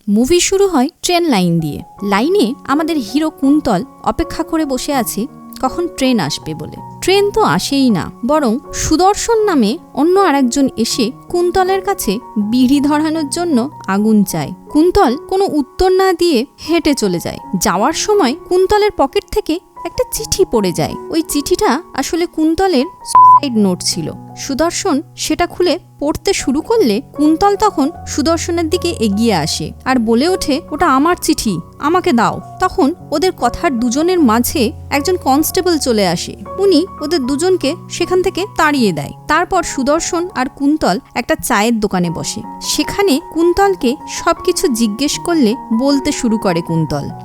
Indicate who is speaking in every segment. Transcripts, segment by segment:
Speaker 1: Movie শুরু হয় train line দিয়ে। লাইনে আমাদের হিরো কুন্তল অপেক্ষা করে বসে আছে কখন ট্রেন আসবে বলে। ট্রেন তো আসেই না, বরং সুদর্শন নামে অন্য আরেকজন এসে কুন্তলের কাছে বিড়ি ধরানোর জন্য আগুন চায়। কুন্তল কোনো উত্তর না দিয়ে হেঁটে চলে যায়। যাওয়ার সময় কুন্তলের পকেট থেকে একটা চিঠি পড়ে যায়। ওই চিঠিটা আসলে কুন্তলের সুসাইড নোট ছিল। সুদর্শন সেটা খুলে পড়তে শুরু করলে কুন্তল তখন সুদর্শনের দিকে এগিয়ে আসে আর বলে ওঠে, ওটা আমার চিঠি, আমাকে দাও। তখন ওদের কথার দুজনের মাঝে একজন কনস্টেবল চলে আসে। উনি ওদের দুজনকে সেখান থেকে তাড়িয়ে দেয়। তারপর সুদর্শন আর কুন্তল একটা চায়ের দোকানে বসে। সেখানে কুন্তলকে সবকিছু জিজ্ঞেস করলে বলতে শুরু করে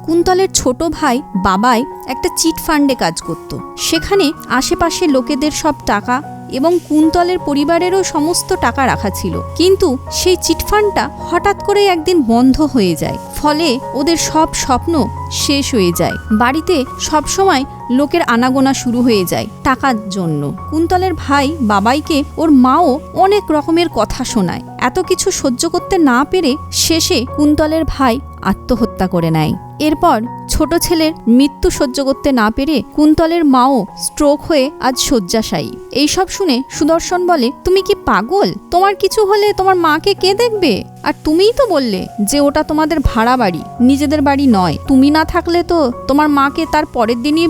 Speaker 1: কুন্তলের ছোট ভাই বাবাই একটা চিট ফান্ডে কাজ করত। সেখানে আশেপাশে লোকেদের সব টাকা এবং কুন্তলের পরিবারেরও সমস্ত টাকা রাখা ছিল, কিন্তু সেই চিটফান্ডটা হঠাৎ করে একদিন বন্ধ হয়ে যায়। ফলে ওদের সব স্বপ্ন শেষ হয়ে যায়। বাড়িতে সবসময় লোকের আনাগোনা শুরু হয়ে যায় টাকার জন্য। কুন্তলের ভাই বাবাইকে ওর মাও অনেক রকমের কথা শোনায়। এত কিছু সহ্য করতে না পেরে শেষে কুন্তলের ভাই আত্মহত্যা করে নেয়। এরপর ছোট ছেলের মৃত্যু সহ্য করতে না পেরে কুন্তলের মাও স্ট্রোক হয়ে আজ শয্যাশায়ী। এইসব শুনে সুদর্শন বলে, তুমি কি পাগল? তোমার কিছু হলে তোমার মাকে কে দেখবে? আর তুমিই তো বললে যে ওটা তোমাদের ভাড়া বাড়ি, নিজেদের বাড়ি নয়। তুমি না থাকলে তো তোমার মাকে তার পরের দিনই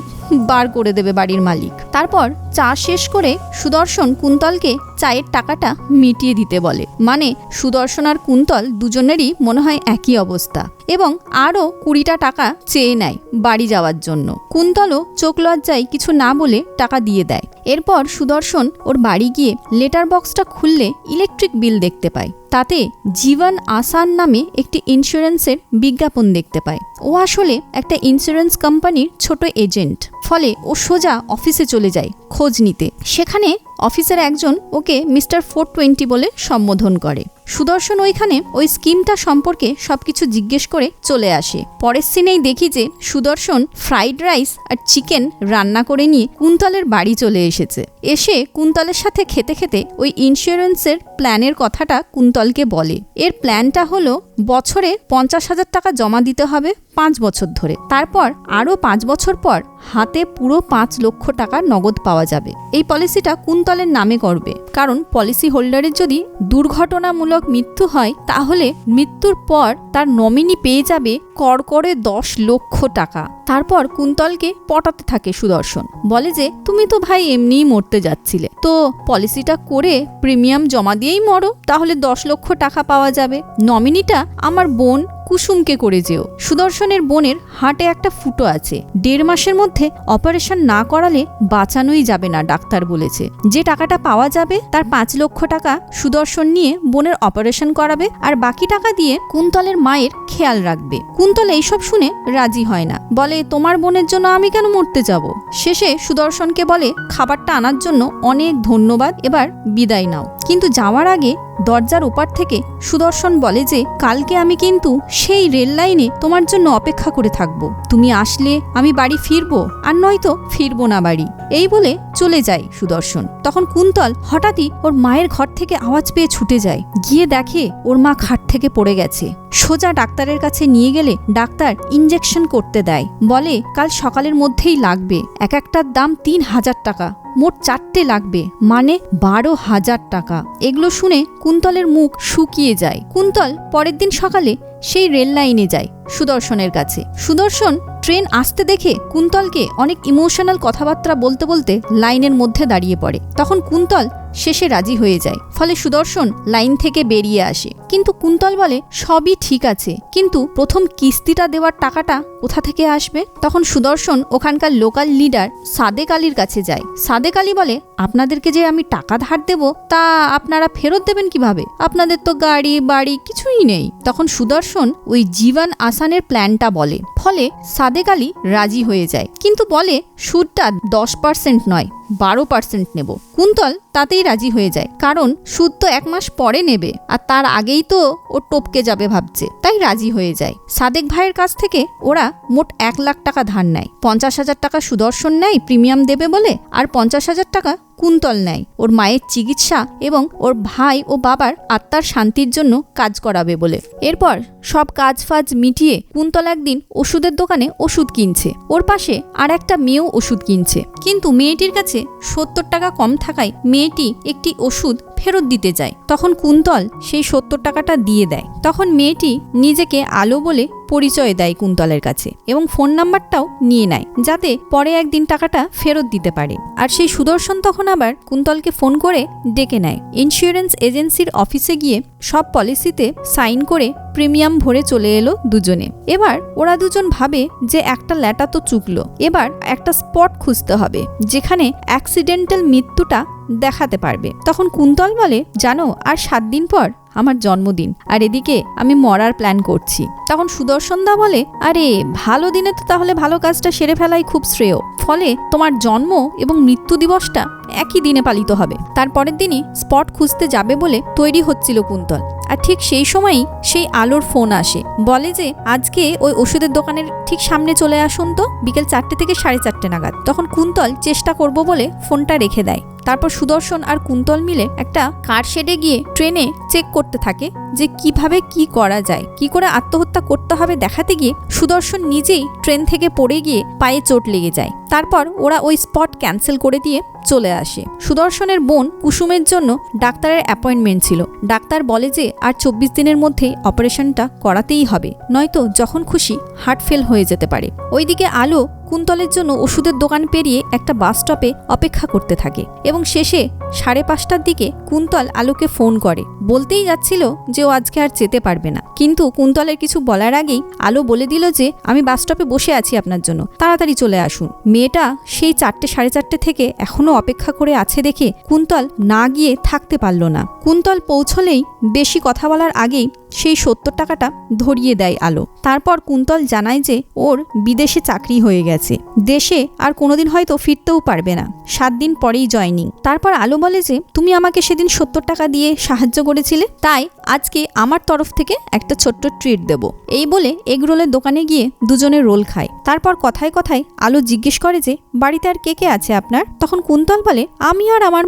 Speaker 1: বার করে দেবে বাড়ির মালিক। তারপর চা শেষ করে সুদর্শন কুন্তলকে চায়ের টাকাটা মিটিয়ে দিতে বলে। মানে সুদর্শন আর কুন্তল দুজনেরই মনে হয় একই অবস্থা, এবং আরও 20টা টাকা চেয়ে নেয় বাড়ি যাওয়ার জন্য। কুন্তলও চোখ লজ্জায় কিছু না বলে টাকা দিয়ে দেয়। এরপর সুদর্শন ওর বাড়ি গিয়ে লেটার বক্সটা খুললে ইলেকট্রিক বিল দেখতে পায়। তাতে জীবন আসান নামে একটি ইন্স্যুরেন্সের বিজ্ঞাপন দেখতে পায়। ও আসলে একটা ইন্স্যুরেন্স কোম্পানির ছোট এজেন্ট। ফলে ও সোজা অফিসে চলে যায় খোঁজ নিতে। সেখানে অফিসের একজন ওকে মিস্টার 420 বলে সম্বোধন করে। সুদর্শন ওইখানে ওই স্কিমটা সম্পর্কে সবকিছু জিজ্ঞেস করে চলে আসে। পরের সিনেই দেখি যে সুদর্শন ফ্রাইড রাইস আর চিকেন রান্না করে নিয়ে কুন্তলের বাড়ি চলে এসেছে। এসে কুন্তলের সাথে খেতে খেতে ওই ইন্স্যুরেন্সের প্ল্যানের কথাটা কুন্তলকে বলে। এর প্ল্যানটা হলো বছরে 50,000 টাকা জমা দিতে হবে 5 বছর ধরে। তারপর আরও 5 বছর পর হাতে পুরো 5 লক্ষ টাকা নগদ পাওয়া যাবে। এই পলিসিটা কুন্তলের নামে করবে, কারণ পলিসি হোল্ডারের যদি দুর্ঘটনামূলক মৃত্যু হয় তাহলে মৃত্যুর পর তার নমিনি পেয়ে যাবে কড়কড়ে 10 লক্ষ টাকা। তারপর কুন্তলকে পটাতে থাকে সুদর্শন, বলে যে তুমি তো ভাই এমনিই মরতে যাচ্ছিলে, তো পলিসিটা করে প্রিমিয়াম জমা দিয়েই মরো, তাহলে 10 লক্ষ টাকা পাওয়া যাবে। নমিনিটা আমার বোন কুসুমকে করে যেও। সুদর্শনের বোনের হার্টে একটা ফুটো আছে, 1.5 মাসের মধ্যে অপারেশন না করালে বাঁচানোই যাবে না, ডাক্তার বলেছে। যে টাকাটা পাওয়া যাবে তার 5 লক্ষ টাকা সুদর্শন নিয়ে বোনের অপারেশন করাবে, আর বাকি টাকা দিয়ে কুন্তলের মায়ের খেয়াল রাখবে। কুন্তল এইসব শুনে রাজি হয় না, বলে তোমার বোনের জন্য আমি কেন মরতে যাব। শেষে সুদর্শনকে বলে খাবারটা আনার জন্য অনেক ধন্যবাদ, এবার বিদায় নাও। কিন্তু যাওয়ার আগে দরজার ওপার থেকে সুদর্শন বলে যে কালকে আমি কিন্তু সেই রেল লাইনে তোমার জন্য অপেক্ষা করে থাকবো। তুমি আসলে আমি বাড়ি ফিরবো, আর নয়তো ফিরবো না বাড়ি। এই বলে চলে যায় সুদর্শন। তখন কুন্তল হঠাৎই ওর মায়ের ঘর থেকে আওয়াজ পেয়ে ছুটে যায়। গিয়ে দেখে ওর মা খাট থেকে পড়ে গেছে। সোজা ডাক্তারের কাছে নিয়ে গেলে ডাক্তার ইঞ্জেকশন করতে দেয়, বলে কাল সকালের মধ্যেই লাগবে। এক একটার দাম 3,000 টাকা, মোট 4টে লাগবে, মানে 12,000 টাকা। এগুলো শুনে কুন্তলের মুখ শুকিয়ে যায়। কুন্তল পরের দিন সকালে সেই রেল লাইনে যায় সুদর্শনের কাছে। সুদর্শন ট্রেন আসতে দেখে কুন্তলকে অনেক ইমোশনাল কথাবার্তা বলতে বলতে লাইনের মধ্যে দাঁড়িয়ে পড়ে। তখন কুন্তল শেষে রাজি হয়ে যায়। ফলে সুদর্শন লাইন থেকে বেরিয়ে আসে। কিন্তু কুন্তল বলে সবই ঠিক আছে, কিন্তু প্রথম কিস্তিটা দেওয়ার টাকাটা কোথা থেকে আসবে? তখন সুদর্শন ওখানকার লোকাল লিডার সাদেক আলীর কাছে যায়। সাদেক আলী বলে, আপনাদেরকে যে আমি টাকা ধার দেব তা আপনারা ফেরত দেবেন কিভাবে? আপনাদের তো গাড়ি বাড়ি কিছুই নেই। তখন সুদর্শন ওই জীবন আসানের প্ল্যানটা বলে। ফলে সাদেক আলী রাজি হয়ে যায়, কিন্তু বলে সুদটা 10% নয় 12% নেব। কুন্তল তাতেই রাজি হয়ে যায়, কারণ সুদ তো 1 মাস পরে নেবে, আর তার আগেই তো ও টপকে যাবে ভাবছে, তাই রাজি হয়ে যায়। সাদেক ভাইয়ের কাছ থেকে ওরা মোট 1 লাখ টাকা ধার নেয়। 50,000 টাকা সুদর্শন নেয় প্রিমিয়াম দেবে বলে, আর 50,000 টাকা কুন্তল নেয়। ওর মায়ের চিকিৎসা এবং ওর ভাই ও বাবার আত্মার শান্তির জন্য কাজ করাবে বলে। এরপর সব কাজ ফাজ মিটিয়ে কুন্তল একদিন ওষুধের দোকানে ওষুধ কিনছে। ওর পাশে আর একটা মেয়েও ওষুধ কিনছে, কিন্তু মেয়েটির কাছে 70 টাকা কম থাকায় মেয়েটি একটি ওষুধ ফেরত দিতে যায়। তখন কুন্তল সেই 70 টাকাটা দিয়ে দেয়। তখন মেয়েটি নিজেকে আলো বলে পরিচয় দেয় কুন্তলের কাছে এবং ফোন নাম্বারটাও নিয়ে নেয়, যাতে পরে একদিন টাকাটা ফেরত দিতে পারে। আর সেই সুদর্শন তখন আবার কুন্তলকে ফোন করে ডেকে নেয়। ইন্স্যুরেন্স এজেন্সির অফিসে গিয়ে সব পলিসিতে সাইন করে প্রিমিয়াম ভরে চলে এলো দুজনে। এবার ওরা দুজন ভাবে যে একটা ল্যাটা তো চুকলো, এবার একটা স্পট খুঁজতে হবে যেখানে অ্যাক্সিডেন্টাল মৃত্যুটা দেখাতে পারবে। তখন কুন্তল বলে, জানো আর 7 দিন পর আমার জন্মদিন, আর এদিকে আমি মরার প্ল্যান করছি। তখন সুদর্শনদা বলে, আরে ভালো দিনে তো তাহলে ভালো কাজটা সেরে ফেলাই খুব শ্রেয়, ফলে তোমার জন্ম এবং মৃত্যু দিবসটা একই দিনে পালিত হবে। তারপরের দিনই স্পট খুঁজতে যাবে বলে তৈরি হচ্ছিল কুন্তল। আর ঠিক সেই সময়ই সেই আলোর ফোন আসে, বলে যে আজকে ওই ওষুধের দোকানের ঠিক সামনে চলে আসুন তো, বিকেল 4টে থেকে 4:30 নাগাদ। তখন কুন্তল চেষ্টা করব বলে ফোনটা রেখে দেয়। তারপর সুদর্শন আর কুন্তল মিলে একটা কার শেডে গিয়ে ট্রেনে চেক করতে থাকে যে কিভাবে কি করা যায়, কি করে আত্মহত্যা করতে হবে দেখাতে গিয়ে সুদর্শন নিজেই ট্রেন থেকে পড়ে গিয়ে পায়ে চোট লেগে যায়। তারপর ওরা ওই স্পট ক্যান্সেল করে দিয়ে চলে আসে। সুদর্শনের বোন কুসুমের জন্য ডাক্তারের অ্যাপয়েন্টমেন্ট ছিল। ডাক্তার বলে যে আর 24 দিনের মধ্যে অপারেশনটা করাতেই হবে, নয়তো যখন খুশি হার্ট ফেল হয়ে যেতে পারে। ওইদিকে আলো কুন্তলের জন্য ওষুধের দোকান পেরিয়ে একটা বাস স্টপে অপেক্ষা করতে থাকে এবং শেষে 5:30টার দিকে কুন্তল আলোকে ফোন করে। বলতেই যাচ্ছিল যে ও আজকে আর যেতে পারবে না, কিন্তু কুন্তলের কিছু বলার আগেই আলো বলে দিল যে আমি বাস স্টপে বসে আছি আপনার জন্য, তাড়াতাড়ি চলে আসুন। মেয়েটা সেই 4টে 4:30 থেকে এখনো অপেক্ষা করে আছে দেখে কুন্তল না গিয়ে থাকতে পারল না। কুন্তল পৌঁছলেই বেশি কথা বলার আগেই সেই 70 টাকাটা ধরিয়ে দেয় আলো। তারপর কুন্তল জানায় যে ওর বিদেশে চাকরি হয়ে গেছে, দেশে আর কোনোদিন হয়তো ফিরতেও পারবে না, 7 দিন পরেই জয়নিং। তারপর আলো বলে যে তুমি আমাকে সেদিন 70 টাকা দিয়ে সাহায্য করেছিলে, তাই আজকে আমার তরফ থেকে একটা ছোট্ট ট্রিট দেব। এই বলে এগ রোলের দোকানে গিয়ে দুজনে রোল খায়। তারপর কথায় কথায় আলো জিজ্ঞেস করে যে বাড়িতে আর কে কে আছে আপনার? তখন কুন্তল বলে আমি আর আমার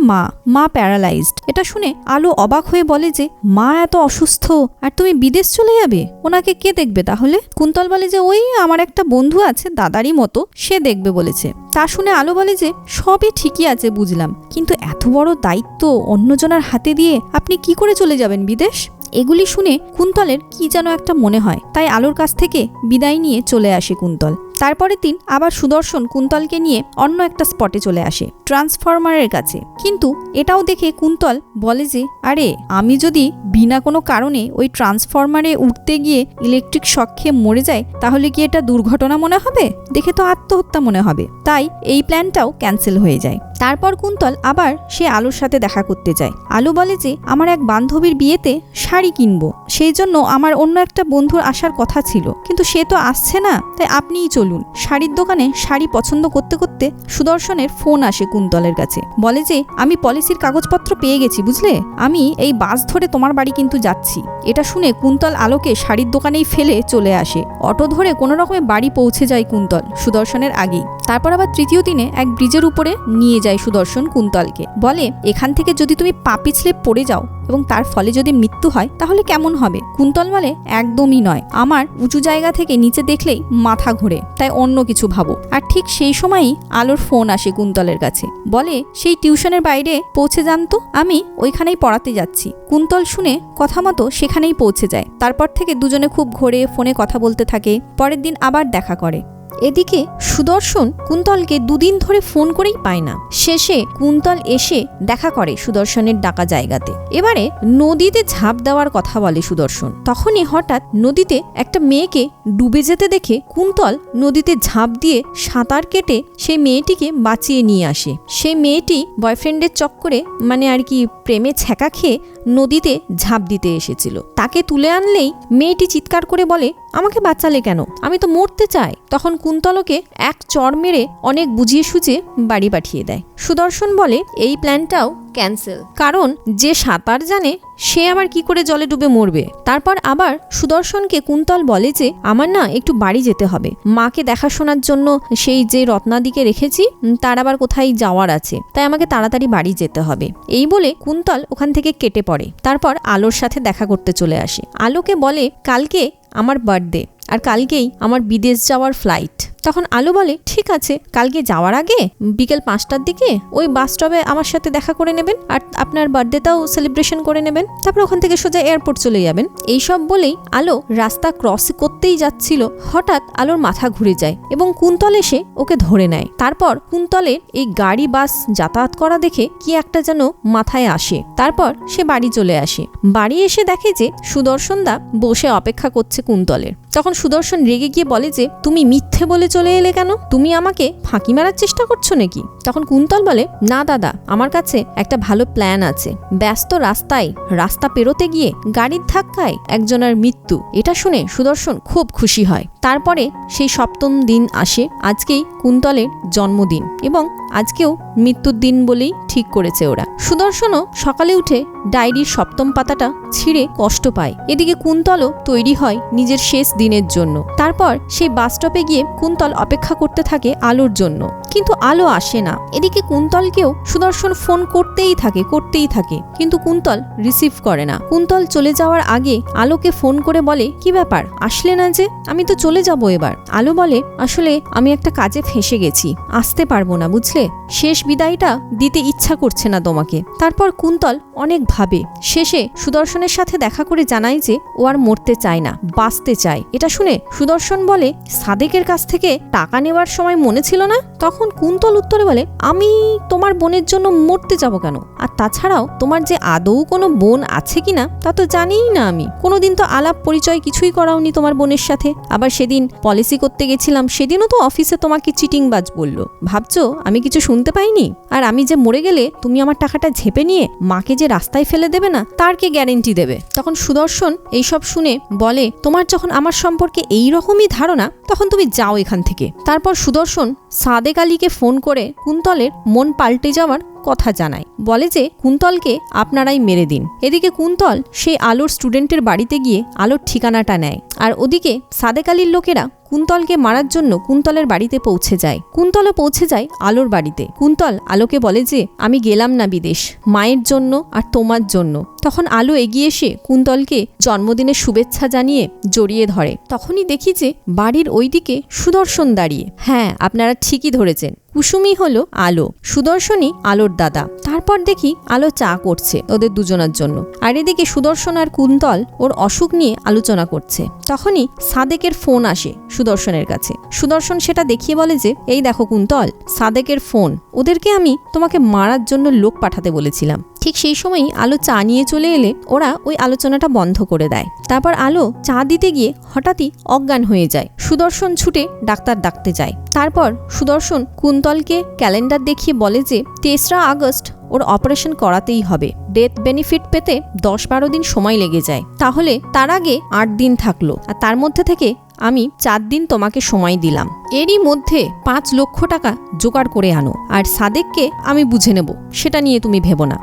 Speaker 1: মা প্যারালাইজড। এটা শুনে আলো অবাক হয়ে বলে যে মা এত অসুস্থ আর তুমি বিদেশ চলে যাবে, ওনাকে কে দেখবে তাহলে? কুন্তল বলে যে ওই আমার একটা বন্ধু আছে দাদারই মতো, সে দেখবে বলেছে। তা শুনে আলো বলে যে সবই ঠিকই আছে বুঝলাম, কিন্তু এত বড় দায়িত্ব অন্যজনের হাতে দিয়ে আপনি কি করে চলে যাবেন বিদেশ? এগুলি শুনে কুন্তলের কি যেন একটা মনে হয়, তাই আলোর কাছ থেকে বিদায় নিয়ে চলে আসে কুন্তল। তারপরের দিন আবার সুদর্শন কুন্তলকে নিয়ে অন্য একটা স্পটে চলে আসে, ট্রান্সফরমারের কাছে। কিন্তু এটাও দেখে কুন্তল বলে যে আরে আমি যদি বিনা কোনো কারণে ওই ট্রান্সফরমারে উঠতে গিয়ে ইলেকট্রিক শক খেয়ে মরে যায় তাহলে কি এটা দুর্ঘটনা মনে হবে? দেখে তো আত্মহত্যা মনে হবে। তাই এই প্ল্যানটাও ক্যান্সেল হয়ে যায়। তারপর কুন্তল আবার সে আলোর সাথে দেখা করতে যায়। আলো বলে যে আমার এক বান্ধবীর বিয়েতে শাড়ি কিনবো, সেই জন্য আমার অন্য একটা বন্ধুর আসার কথা ছিল, কিন্তু সে তো আসছে না, তাই আপনিই চলুন। শাড়ির দোকানে শাড়ি পছন্দ করতে করতে সুদর্শনের ফোন আসে কুন্তলের কাছে, বলে যে আমি পলিসির কাগজপত্র পেয়ে গেছি বুঝলে, আমি এই বাস ধরে তোমার বাড়ি কিন্তু যাচ্ছি। এটা শুনে কুন্তল আলোকে শাড়ির দোকানেই ফেলে চলে আসে। অটো ধরে কোনো রকমে বাড়ি পৌঁছে যায় কুন্তল সুদর্শনের আগেই। তারপর আবার তৃতীয় দিনে এক ব্রিজের উপরে নিয়ে যায় সুদর্শন কুন্তলকে, বলে এখান থেকে যদি তুমি পা পিছলে পড়ে যাও এবং তার ফলে যদি মৃত্যু হয় তাহলে কেমন হবে? কুন্তল বলে একদমই নয়, আমার উঁচু জায়গা থেকে নিচে দেখলেই মাথা ঘোরে, তাই অন্য কিছু ভাবো। আর ঠিক সেই সময়ই আলোর ফোন আসে কুন্তলের কাছে, বলে সেই টিউশনের বাইরে পৌঁছে যান তো, আমি ওইখানেই পড়াতে যাচ্ছি। কুন্তল শুনে কথা মতো সেখানেই পৌঁছে যায়। তারপর থেকে দুজনে খুব ঘোরে ফোনে কথা বলতে থাকে। পরের দিন আবার দেখা করে। এদিকে সুদর্শন কুন্তলকে 2 দিন ধরে ফোন করেই পায় না। শেষে কুন্তল এসে দেখা করে সুদর্শনের ডাকা জায়গাতে। এবারে নদীতে ঝাঁপ দেওয়ার কথা বলে সুদর্শন। তখনই হঠাৎ নদীতে একটা মেয়েকে ডুবে যেতে দেখে কুন্তল নদীতে ঝাঁপ দিয়ে সাঁতার কেটে সেই মেয়েটিকে বাঁচিয়ে নিয়ে আসে। সেই মেয়েটি বয়ফ্রেন্ডের চক্করে মানে আর কি প্রেমে ছ্যাঁকা খেয়ে নদীতে ঝাঁপ দিতে এসেছিল। তাকে তুলে আনলেই মেয়েটি চিৎকার করে বলে আমাকে বাঁচালে কেন? আমি তো মরতে চাই। তখন কুন্তলকে এক চড় মেরে অনেক বুঝিয়ে সুঝিয়ে বাড়ি পাঠিয়ে দেয়। সুদর্শন বলে এই প্ল্যানটাও ক্যান্সেল, কারণ যে সাঁতার জানে সে আবার কি করে জলে ডুবে মরবে। তারপর আবার সুদর্শনকে কুন্তল বলে যে আমার না একটু বাড়ি যেতে হবে, মাকে দেখাশোনার জন্য সেই যে রত্নাদিকে রেখেছি তার আবার কোথায় যাওয়ার আছে, তাই আমাকে তাড়াতাড়ি বাড়ি যেতে হবে। এই বলে কুন্তল ওখান থেকে কেটে পড়ে। তারপর আলোর সাথে দেখা করতে চলে আসে। আলোকে বলে কালকে আমার বার্থডে আর কালকেই আমার বিদেশ যাওয়ার ফ্লাইট। তখন আলো বলে ঠিক আছে, কালকে যাওয়ার আগে বিকেল 5টার দিকে ওই বাস স্টপে আমার সাথে দেখা করে নেবেন আর আপনার বার্থডেটাও সেলিব্রেশন করে নেবেন, তারপর ওখান থেকে সোজা এয়ারপোর্ট চলে যাবেন। এইসব বলেই আলো রাস্তা ক্রস করতেই যাচ্ছিল, হঠাৎ আলোর মাথা ঘুরে যায় এবং কুন্তল এসে ওকে ধরে নেয়। তারপর কুন্তলের এই গাড়ি বাস যাতায়াত করা দেখে কি একটা যেন মাথায় আসে। তারপর সে বাড়ি চলে আসে। বাড়ি এসে দেখে যে সুদর্শন দা বসে অপেক্ষা করছে কুন্তলের। তখন সুদর্শন রেগে গিয়ে বলে যে তুমি মিথ্যে বলে চলে এলে কেন? তুমি আমাকে ফাঁকি মারার চেষ্টা করছো নাকি? তখন কুন্তল বলে না দাদা, আমার কাছে একটা ভালো প্ল্যান আছে। ব্যস্ত রাস্তায় রাস্তা পেরোতে গিয়ে গাড়ির ধাক্কায় একজনের মৃত্যু। এটা শুনে সুদর্শন খুব খুশি হয়। তারপরে সেই 7ম দিন আসে। আজকেই কুন্তলের জন্মদিন এবং আজকেও মৃত্যুর দিন বলেই ঠিক করেছে ওরা। সুদর্শনও সকালে উঠে ডায়েরির 7ম পাতাটা ছিঁড়ে কষ্ট পায়। এদিকে কুন্তলও তৈরি হয় নিজের শেষ দিনের জন্য। তারপর সেই বাস স্টপে গিয়ে কুন্তল অপেক্ষা করতে থাকে আলোর জন্য, কিন্তু আলো আসে না। এদিকে কুন্তলকেও সুদর্শন ফোন করতেই থাকে, কিন্তু কুন্তল রিসিভ করে না। কুন্তল চলে যাওয়ার আগে আলোকে ফোন করে বলে কি ব্যাপার, আসলে না যে? আমি তো চলে যাব এবার। আলো বলে আসলে আমি একটা কাজে ফেঁসে গেছি, আসতে পারবো না বুঝলে, শেষ বিদায়টা দিতে ইচ্ছা করছে না তোমাকে। তারপর কুন্তল অনেক ভাবে, শেষে সুদর্শনের সাথে দেখা করে জানায় যে ও আর মরতে চায় না, বাঁচতে চায়। এটা শুনে সুদর্শন বলে সাদেকের কাছ থেকে টাকা নেওয়ার সময় মনে ছিল না? তখন কুন্তল উত্তরে বলে আমি তোমার বোনের জন্য মরতে যাব কেন? আর তাছাড়াও তোমার যে আদৌ কোনো বোন আছে কিনা তা তো জানিই না আমি। কোনোদিন তো আলাপ পরিচয় কিছুই করাওনি তোমার বোনের সাথে। আবার সেদিন পলিসি করতে গেছিলাম, সেদিনও তো অফিসে তোমাকে চিটিংবাজ বললো। ভাবছো আমি কিছু শুনতে পাইনি? আর আমি যে মরে গেলে তুমি আমার টাকাটা ঝেপে নিয়ে মাকে যে রাস্তায় ফেলে দেবে না, তার কে গ্যারেন্টি দেবে? তখন সুদর্শন এইসব শুনে বলে তোমার যখন আমার সম্পর্কে এই রকমই ধারণা, তখন তুমি যাও এখান থেকে। তারপর সুদর্শন সাদেক আলীকে ফোন করে কুন্তলের মন পাল্টে যাওয়ার কথা জানায়, বলে যে কুন্তলকে আপনারাই মেরে দিন। এদিকে কুন্তল সেই আলোর স্টুডেন্টের বাড়িতে গিয়ে আলোর ঠিকানাটা নেয়, আর ওদিকে সাদেক আলীর লোকেরা কুন্তলকে মারার জন্য কুন্তলের বাড়িতে পৌঁছে যায়। কুন্তলও পৌঁছে যায় আলোর বাড়িতে। কুন্তল আলোকে বলে যে আমি গেলাম না বিদেশ, মায়ের জন্য আর তোমার জন্য। তখন আলো এগিয়ে এসে কুন্তলকে জন্মদিনের শুভেচ্ছা জানিয়ে জড়িয়ে ধরে। তখনই দেখি যে বাড়ির ওইদিকে সুদর্শন দাঁড়িয়ে। হ্যাঁ, আপনারা ঠিকই ধরেছেন, কুসুমই হলো আলো, সুদর্শনই আলোর দাদা। তারপর দেখি আলো চা করছে ওদের দুজনের জন্য, আর এদিকে সুদর্শন আর কুন্তল ওর অসুখ নিয়ে আলোচনা করছে। তখনই সাদেকের ফোন আসে সুদর্শনের কাছে। সুদর্শন সেটা দেখিয়ে বলে যে এই দেখো কুন্তল, সাদেকের ফোন, ওদেরকে আমি তোমাকে মারার জন্য লোক পাঠাতে বলেছিলাম। ঠিক সেই সময়ই আলো চা নিয়ে চলে এলে ওরা ওই আলোচনাটা বন্ধ করে দেয়। তারপর আলো চা দিতে গিয়ে হঠাৎই অজ্ঞান হয়ে যায়। সুদর্শন ছুটে ডাক্তার ডাকতে যায়। তারপর সুদর্শন কুন্তলকে ক্যালেন্ডার দেখিয়ে বলে যে 3রা আগস্ট ওর অপারেশন করাতেই হবে। ডেথ বেনিফিট পেতে 10-12 দিন সময় লেগে যায়, তাহলে তার আগে 8 দিন থাকলো, আর তার মধ্যে থেকে আমি 4 দিন তোমাকে সময় দিলাম। এরই মধ্যে 5 লক্ষ টাকা জোগাড় করে আনো, আর সাদেককে আমি বুঝে নেব, সেটা নিয়ে তুমি ভেবো না।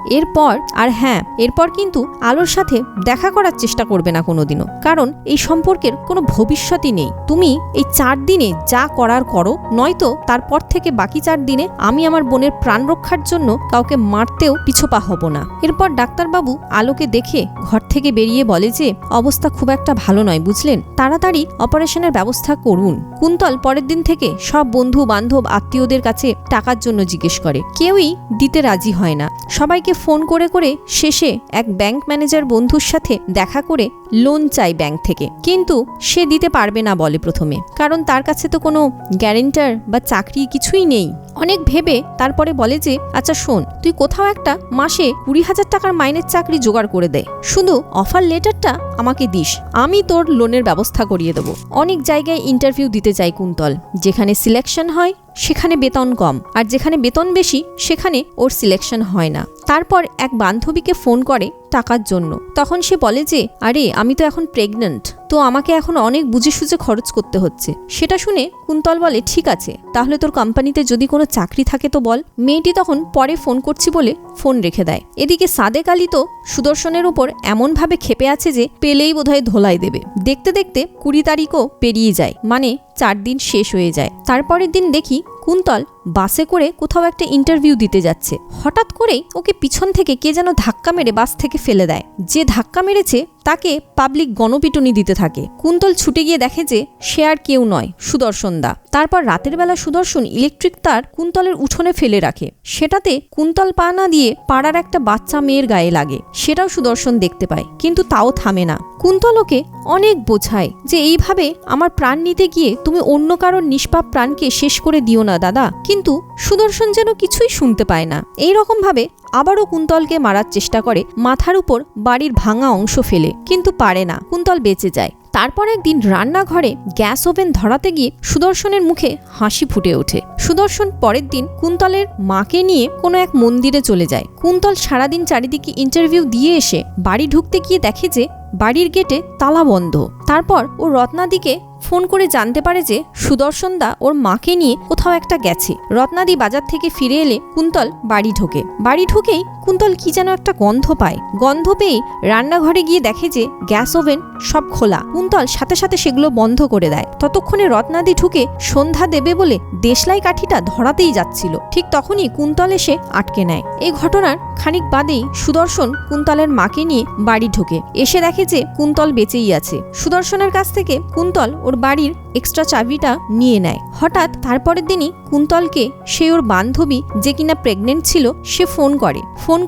Speaker 1: এরপর কিন্তু আলোর সাথে দেখা করার চেষ্টা করবে না কোনোদিনও, কারণ এই সম্পর্কের কোনো ভবিষ্যৎই নেই। তুমি এই 4 দিনে যা করার করো, নয়তো তারপর থেকে বাকি 4 দিনে আমি আমার বোনের প্রাণ রক্ষার জন্য কাউকে মারতেও পিছপা হব না। এরপর ডাক্তারবাবু আলোকে দেখে ঘর থেকে বেরিয়ে বলে যে অবস্থা খুব একটা ভালো নয় বুঝলেন, তাড়াতাড়ি অপারেশনের ব্যবস্থা করুন। কুন্তল পরের দিন থেকে সব বন্ধু বান্ধব আত্মীয়দের কাছে টাকার জন্য জিজ্ঞেস করে, কেউই দিতে রাজি হয় না। সবাইকে ফোন করে করে শেষে এক ব্যাংক ম্যানেজার বন্ধুর সাথে দেখা করে লোন চাই ব্যাংক থেকে, কিন্তু সে দিতে পারবে না বলে প্রথমে, কারণ তার কাছে তো কোনো গ্যারেন্টার বা চাকরি কিছুই নেই। অনেক ভেবে তারপরে বলে যে আচ্ছা শোন, তুই কোথাও একটা মাসে 20,000 টাকার মাইনের চাকরি জোগাড় করে দে, শুধু অফার লেটারটা আমাকে দিস, আমি তোর লোনের ব্যবস্থা করিয়ে দেবো। অনেক জায়গায় ইন্টারভিউ দিতে চাই কুন্তল, যেখানে সিলেকশন হয় সেখানে বেতন কম, আর যেখানে বেতন বেশি সেখানে ওর সিলেকশন হয় না। তারপর এক বান্ধবীকে ফোন করে টাকার জন্য। তখন সে বলে যে আরে আমি তো এখন প্রেগন্যান্ট, তো আমাকে এখন অনেক বুঝে সুঝে খরচ করতে হচ্ছে। সেটা শুনে কুন্তল বলে ঠিক আছে, তাহলে তোর কোম্পানিতে যদি কোনো চাকরি থাকে তো বল। মেয়েটি তখন পরে ফোন করছি বলে ফোন রেখে দেয়। এদিকে সাদেক আলী তো সুদর্শনের উপর এমনভাবে ক্ষেপে আছে যে পেলেই বোধহয় ধোলাই দেবে। দেখতে দেখতে 20 তারিখও পেরিয়ে যায়, মানে 4 দিন শেষ হয়ে যায়। তারপরের দিন দেখি কুন্তল বাসে করে কোথাও একটা ইন্টারভিউ দিতে যাচ্ছে। হঠাৎ করেই ওকে পিছন থেকে কে যেন ধাক্কা মেরে বাস থেকে ফেলে দেয়। যে ধাক্কা মেরেছে তাকে পাবলিক গণপিটুনি দিতে থাকে। কুন্তল ছুটে গিয়ে দেখে যে সে আর কেউ নয়, সুদর্শন দা। তারপর রাতের বেলা সুদর্শন ইলেকট্রিক তার কুন্তলের উঠোনে ফেলে রাখে। সেটাতে কুন্তল পা না দিয়ে পাড়ার একটা বাচ্চা মেয়ের গায়ে লাগে। সেটাও সুদর্শন দেখতে পায়, কিন্তু তাও থামে না। কুন্তল ওকে অনেক বোঝায় যে এইভাবে আমার প্রাণ নিতে গিয়ে তুমি অন্য কারোর নিষ্পাপ প্রাণকে শেষ করে দিও না দাদা, কিন্তু সুদর্শন যেন কিছুই শুনতে পায় না। এইরকম ভাবে আবারও কুন্তলকে মারার চেষ্টা করে, মাথার উপর বাড়ির ভাঙা অংশ ফেলে, কিন্তু পারে না। কুন্তল বেঁচে যায়। তারপর একদিন রান্নাঘরে গ্যাস ওভেন ধরাতে গিয়ে সুদর্শনের মুখে হাসি ফুটে ওঠে। সুদর্শন পরের দিন কুন্তলের মাকে নিয়ে কোনো এক মন্দিরে চলে যায়। কুন্তল সারাদিন চারিদিকে ইন্টারভিউ দিয়ে এসে বাড়ি ঢুকতে গিয়ে দেখে যে বাড়ির গেটে তালা বন্ধ। তারপর ও রত্নাদিকে ফোন করে জানতে পারে যে সুদর্শন দা ওর মাকে নিয়ে কোথাও একটা গেছে। রত্নাদি বাজার থেকে ফিরে এলে কুন্তল বাড়ি ঢোকে। বাড়ি ঢুকেই কুন্তল কি যেন একটা গন্ধ পায়। গন্ধ পেয়ে রান্নাঘরে গিয়ে দেখে যে গ্যাস ওভেন সব খোলা। কুন্তল সাথে সাথে সেগুলো বন্ধ করে দেয়। ততক্ষণে রত্নাদি ঢুকে সন্ধ্যা দেবে বলে দেশলাই কাঠিটা ধরাতেই যাচ্ছিল। ঠিক তখনই কুন্তল এসে আটকে নেয়। এই ঘটনার খানিক বাদেই সুদর্শন কুন্তলের মাকে নিয়ে বাড়ি ঢোকে। এসে দেখে যে কুন্তল বেঁচেই আছে। সুদর্শনের কাছ থেকে কুন্তল ওর বাড়ির এক্সট্রা চাবিটা নিয়ে নেয়। হঠাৎ তারপরের দিনই কুন্তলকে সে ওর বান্ধবী যে কিনা প্রেগনেন্ট ছিল সে ফোন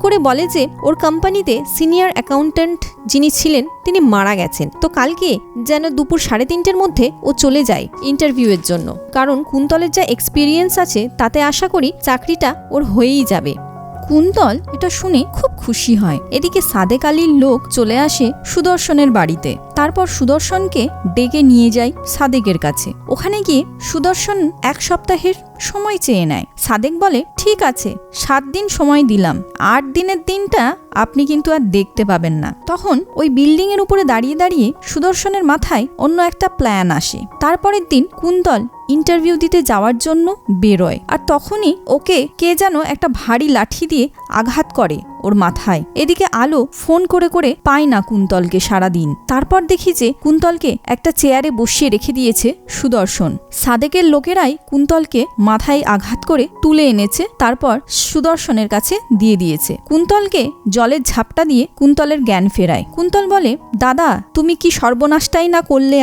Speaker 1: করে বলে যে ওর কোম্পানিতে সিনিয়র অ্যাকাউন্ট্যান্ট যিনি ছিলেন তিনি মারা গেছেন। তো কালকে যেন দুপুর 3:30-র মধ্যে ও চলে যায় ইন্টারভিউয়ের জন্য, কারণ কুন্তলের যা এক্সপিরিয়েন্স আছে তাতে আশা করি চাকরিটা ওর হয়েই যাবে। কুন্তল এটা শুনে খুব খুশি হয়। এদিকে সাদেক আলীর লোক চলে আসে সুদর্শনের বাড়িতে। তারপর সুদর্শনকে ডেকে নিয়ে যায় সাদেকের কাছে। ওখানে গিয়ে সুদর্শন 1 সপ্তাহের সময় চেয়ে নেয়। সাদেক বলে ঠিক আছে, 7 দিন সময় দিলাম, 8 দিনের দিনটা আপনি কিন্তু আর দেখতে পাবেন না। তখন ওই বিল্ডিং এর উপরে দাঁড়িয়ে দাঁড়িয়ে সুদর্শনের মাথায় অন্য একটা প্ল্যান আসে। তারপরের দিন কুন্তল ইন্টারভিউ দিতে যাওয়ার জন্য বেরোয়, আর তখনই ওকে কে যেন একটা ভারী লাঠি দিয়ে আঘাত করে ওর মাথায়। এদিকে আলো ফোন করে করে পায় না কুন্তলকে সারাদিন। তারপর দেখি যে কুন্তলকে একটা চেয়ারে বসিয়ে রেখে দিয়েছে সুদর্শন। সাদেকের লোকেরাই কুন্তলকে মাথায় আঘাত করে তুলে এনেছে, তারপর সুদর্শনের কাছে দিয়ে দিয়েছে। কুন্তলকে জলের ঝাপটা দিয়ে কুন্তলের জ্ঞান ফেরায়। কুন্তল বলে দাদা তুমি কি সর্বনাশটাই না করলে।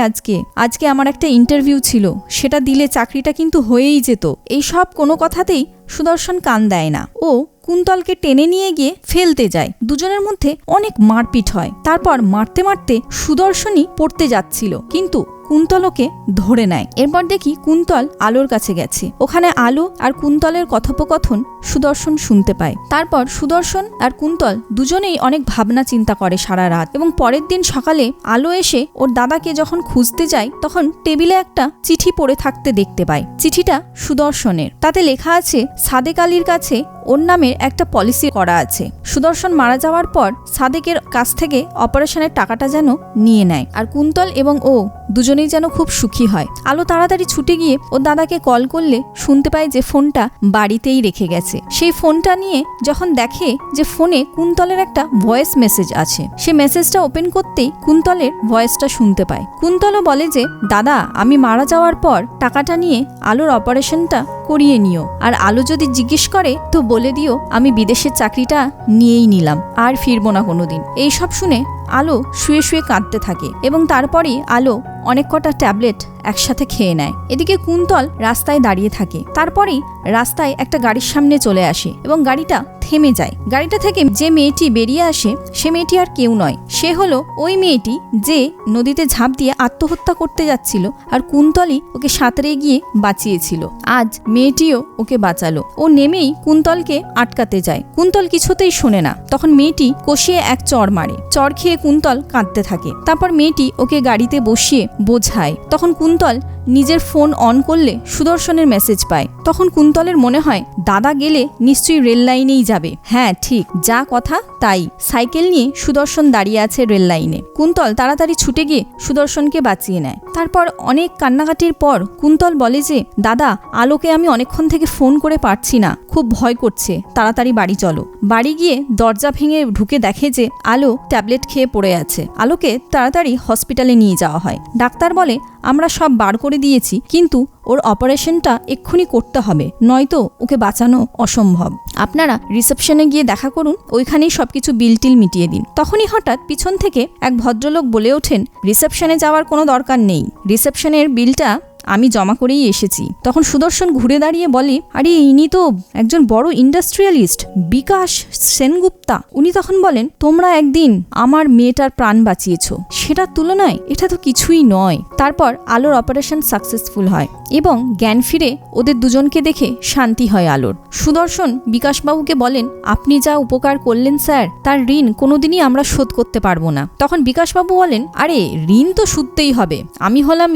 Speaker 1: আজকে আমার একটা ইন্টারভিউ ছিল, সেটা দিলে চাকরিটা কিন্তু হয়েই যেত। এই সব কোনো কথাতেই সুদর্শন কান দেয় না। ও কুন্তলকে টেনে নিয়ে গিয়ে ফেলতে যায়। দুজনের মধ্যে অনেক মারপিট হয়। তারপর মারতে মারতে সুদর্শনই পড়তে যাচ্ছিল, কিন্তু কুন্তল ওকে ধরে নেয়। এরপর দেখি কুন্তল আলোর কাছে গেছে। ওখানে আলো আর কুন্তলের কথোপকথন সুদর্শন শুনতে পায়। তারপর সুদর্শন আর কুন্তল দুজনেই অনেক ভাবনা চিন্তা করে সারা রাত। এবং পরের দিন সকালে আলো এসে ওর দাদাকে যখন খুঁজতে যায় তখন টেবিলে একটা চিঠি পড়ে থাকতে দেখতে পায়। চিঠিটা সুদর্শনের। তাতে লেখা আছে সাদেক আলীর কাছে ওর নামে একটা পলিসি করা আছে। সুদর্শন মারা যাওয়ার পর সাদেকের কাছ থেকে অপারেশনের টাকাটা যেন নিয়ে নেয়, আর কুন্তল এবং ও দুজনেই যেন খুব সুখী হয়। আলো তাড়াতাড়ি ছুটে গিয়ে ওর দাদাকে কল করলে শুনতে পায় যে ফোনটা বাড়িতেই রেখে গেছে। সেই ফোনটা নিয়ে যখন দেখে যে ফোনে কুন্তলের একটা ভয়েস মেসেজ আছে, সে মেসেজটা ওপেন করতেই কুন্তলের ভয়েসটা শুনতে পায়। কুন্তলও বলে যে দাদা আমি মারা যাওয়ার পর টাকাটা নিয়ে আলোর অপারেশনটা করিয়ে নিও, আর আলো যদি জিজ্ঞেস করে তো বলে দিও আমি বিদেশের চাকরিটা নিয়েই নিলাম, আর ফিরবো না কোনোদিন। এইসব শুনে আলো শুয়ে শুয়ে কাঁদতে থাকে এবং তারপরেই আলো অনেক কটা ট্যাবলেট একসাথে খেয়ে নেয়। এদিকে কুন্তল রাস্তায় দাঁড়িয়ে থাকে। তারপরেই রাস্তায় একটা গাড়ির সামনে চলে আসে এবং গাড়িটা থেমে যায়। গাড়িটা থেকে যে মেয়েটি বেরিয়ে আসে সে মেয়েটি আর কেউ নয়, সে হলো ওই মেয়েটি যে নদীতে ঝাঁপ দিয়ে আত্মহত্যা করতে যাচ্ছিল, আর কুন্তলই ওকে সাঁতরে গিয়ে বাঁচিয়েছিল। আজ মেয়েটিও ওকে বাঁচালো। ও নেমেই কুন্তলকে আটকাতে যায়। কুন্তল কিছুতেই শোনে না। তখন মেয়েটি কষিয়ে এক চড় মারে। চড় খেয়ে কুন্তল কাঁদতে থাকে। তারপর মেয়েটি ওকে গাড়িতে বসিয়ে বোঝায়। তখন কুন্তল
Speaker 2: নিজের ফোন অন করলে সুদর্শনের মেসেজ পায়। তখন কুন্তলের মনে হয় দাদা গেলে নিশ্চয়ই রেল লাইনেই যাবে। হ্যাঁ ঠিক, যা কথা তাই। সাইকেল নিয়ে সুদর্শন দাঁড়িয়ে আছে রেল লাইনে। কুন্তল তাড়াতাড়ি ছুটে গিয়ে সুদর্শনকে বাঁচিয়ে নেয়। তারপর অনেক কান্নাকাটির পর কুন্তল বলে যে, দাদা, আলোকে আমি অনেকক্ষণ থেকে ফোন করে পারছি না, খুব ভয় করছে, তাড়াতাড়ি বাড়ি চলো। বাড়ি গিয়ে দরজা ভেঙে ঢুকে দেখে যে আলো ট্যাবলেট খেয়ে পড়ে আছে। আলোকে তাড়াতাড়ি হসপিটালে নিয়ে যাওয়া হয়। ডাক্তার বলে, আমরা সব বার করে দিয়েছি, কিন্তু ওর অপারেশনটা এক্ষুনি করতে হবে, নয়তো ওকে বাঁচানো অসম্ভব। আপনারা রিসেপশনে গিয়ে দেখা করুন, ওইখানেই সবকিছু বিল টিল মিটিয়ে দিন। তখনই হঠাৎ পিছন থেকে এক ভদ্রলোক বলে ওঠেন, রিসেপশনে যাওয়ার কোনো দরকার নেই, রিসেপশনের বিলটা আমি জমা করেই এসেছি। তখন সুদর্শন ঘুরে দাঁড়িয়ে বলে, আরে ইনি তো একজন বড় ইন্ডাস্ট্রিয়ালিস্ট, বিকাশ সেনগুপ্তা। উনি তখন বলেন, তোমরা একদিন আমার মেয়েটার প্রাণ বাঁচিয়েছো, সেটার তুলনায় এটা তো কিছুই নয়। তারপর আলোর অপারেশন সাকসেসফুল হয় এবং জ্ঞান ফিরে ওদের দুজনকে দেখে শান্তি হয় আলোর। সুদর্শন বিকাশবাবুকে বলেন, আপনি যা উপকার করলেন স্যার, তার ঋণ কোনোদিনই আমরা শোধ করতে পারবো না। তখন বিকাশবাবু বলেন, আরে ঋণ তো শুধতেই হবে, আমি হলাম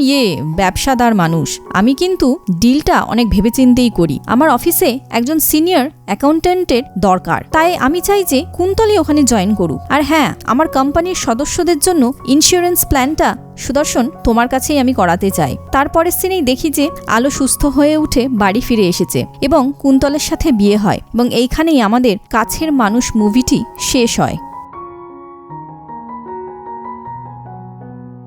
Speaker 2: ব্যবসাদার মানুষ, আমি কিন্তু ডিলটা অনেক ভেবেচিন্তেই করি। আমার অফিসে একজন সিনিয়র অ্যাকাউন্টেন্টের দরকার, তাই আমি চাই যে কুন্তলই ওখানে জয়েন করুক। আর হ্যাঁ, আমার কোম্পানির সদস্যদের জন্য ইন্স্যুরেন্স প্ল্যানটা সুদর্শন তোমার কাছেই আমি করাতে চাই। তারপরের সিনেই দেখি যে আলো সুস্থ হয়ে উঠে বাড়ি ফিরে এসেছে এবং কুন্তলের সাথে বিয়ে হয় এবং এইখানেই আমাদের কাছের মানুষ মুভিটি শেষ হয়।